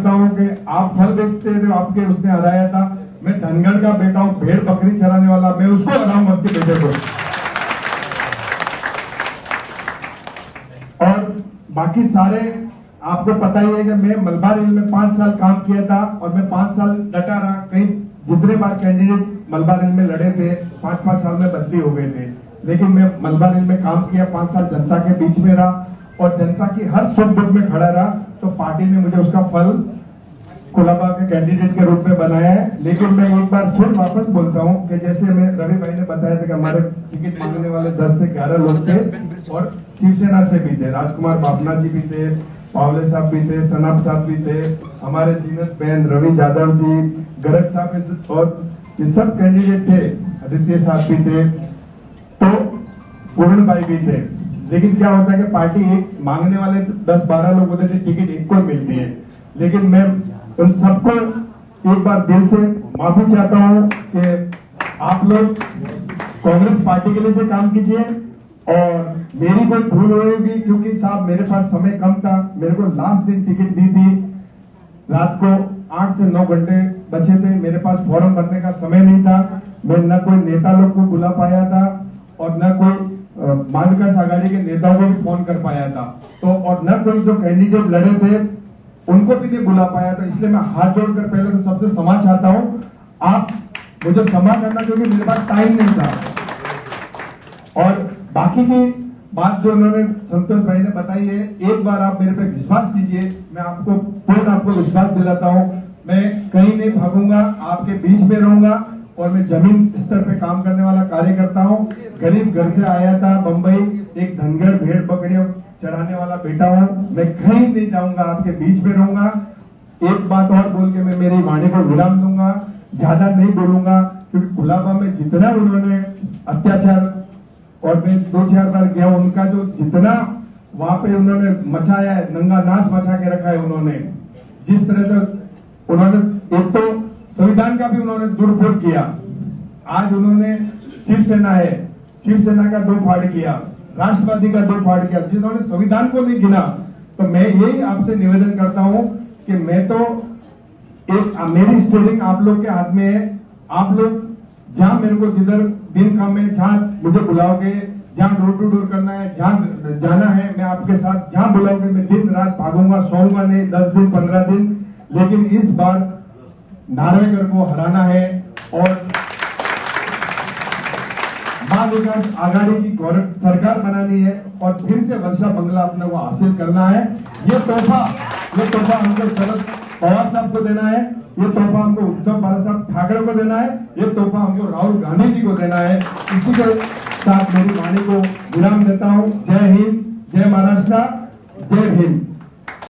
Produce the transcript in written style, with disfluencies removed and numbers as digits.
करता हूँ कि आप फल बेचते थे, आपके उसने हराया था। मैं धनगढ़ का बेटा हूँ, भेड़ बकरी चराने वाला, मैं उसको हराऊंगा उसके बेटे को। और बाकी सारे आपको पता ही है कि मैं मलबा रेल में 5 साल काम किया था और मैं 5 साल डटा रहा। कहीं जितने बार कैंडिडेट मलबा रेल में लड़े थे 5-5 साल में बदली हो गए थे, लेकिन मैं मलबा रेल में काम किया, 5 साल जनता के बीच में रहा और जनता की हर सुख दुख में खड़ा रहा। तो पार्टी ने मुझे उसका फल कुलाबा के कैंडिडेट के रूप में बनाया है। लेकिन मैं एक बार फिर वापस बोलता हूं कि जैसे मैं रवि भाई ने बताया था कि हमारे टिकट मांगने वाले 10 से 11 लोग थे और शिवसेना से भी थे, राजकुमार बापना जी भी थे, पावले साहब भी थे, सनाब साहब भी थे, हमारे जीनत बहन रवि यादव जी, गरज साहब और ये सब कैंडिडेट थे, आदित्य साहब भी थे, तो पूर्ण भाई भी थे। लेकिन क्या होता है कि पार्टी एक मांगने वाले 10-12 लोग होते थे, टिकट एक को मिलती है। लेकिन मैं उन सबको एक बार दिल से माफी चाहता हूं कि आप लोग कांग्रेस पार्टी के लिए भी काम कीजिए और मेरी कोई भूल होगी, क्योंकि साहब मेरे पास समय कम था। मेरे को लास्ट दिन टिकट दी थी, रात को 8 से 9 घंटे बचे थे, मेरे पास फॉर्म भरने का समय नहीं था। मैं न कोई नेता लोग को बुला पाया था और न कोई मानकास आघाड़ी के नेताओं को भी फोन कर पाया था, तो और न कोई जो कैंडिडेट लड़े थे उनको भी नहीं बुला पाया था। इसलिए मैं हाथ जोड़कर पहले तो सबसे क्षमा चाहता हूं, आप मुझे क्षमा करना क्योंकि मेरे पास टाइम नहीं था। और बाकी की बात जो उन्होंने संतोष भाई ने बताई है, एक बार आप मेरे पे विश्वास कीजिए, मैं आपको पूर्ण आपको विश्वास दिलाता हूं, मैं कहीं नहीं भागूंगा, आपके बीच में रहूंगा और मैं जमीन स्तर पे काम करने वाला कार्यकर्ता हूं। गरीब घर से आया था बंबई, एक धनगढ़ भेड़ बकरियां चढ़ाने वाला बेटा हूं, मैं कहीं नहीं जाऊंगा, आपके बीच में रहूंगा। एक बात और बोल के मैं मेरी वाणी को विराम दूंगा, ज्यादा नहीं बोलूंगा, क्योंकि कुलाबा में जितना उन्होंने अत्याचार और मैं 2-4 बार गया, उनका जो जितना वहां पे उन्होंने मचाया है, नंगा नाच मचा के रखा है उन्होंने, जिस तरह से उन्होंने एक तो संविधान का भी उन्होंने दुरुपयोग किया। आज उन्होंने शिवसेना है, शिवसेना का 2 फाड़ किया, राष्ट्रवादी का 2 फाड़ किया, जिन्होंने संविधान को नहीं गिना। तो मैं यही आपसे निवेदन करता हूं कि मैं तो मेरी स्टेयरिंग आप लोग के हाथ में है। आप लोग जहां मेरे को जिधर दिन काम में जहां मुझे बुलाओगे, जहां डोर टू डोर करना है, जहां जाना है, मैं आपके साथ जहां बुलाओगे मैं दिन रात भागूंगा, सोऊंगा नहीं, 10 दिन 15 दिन। लेकिन इस बार नारायणगढ़ को हराना है और मां विकास आघाड़ी की सरकार बनानी है और फिर से वर्षा बंगला अपने को हासिल करना है। ये तोहफा हमको शरद पवार साहब को देना है, ये तोहफा हमको उद्धव बाला ठाकरे को देना है, ये तोहफा हमको राहुल गांधी जी को देना है। इसी के साथ मेरी वाणी को विराम देता हूं। जय हिंद, जय महाराष्ट्र, जय भीम।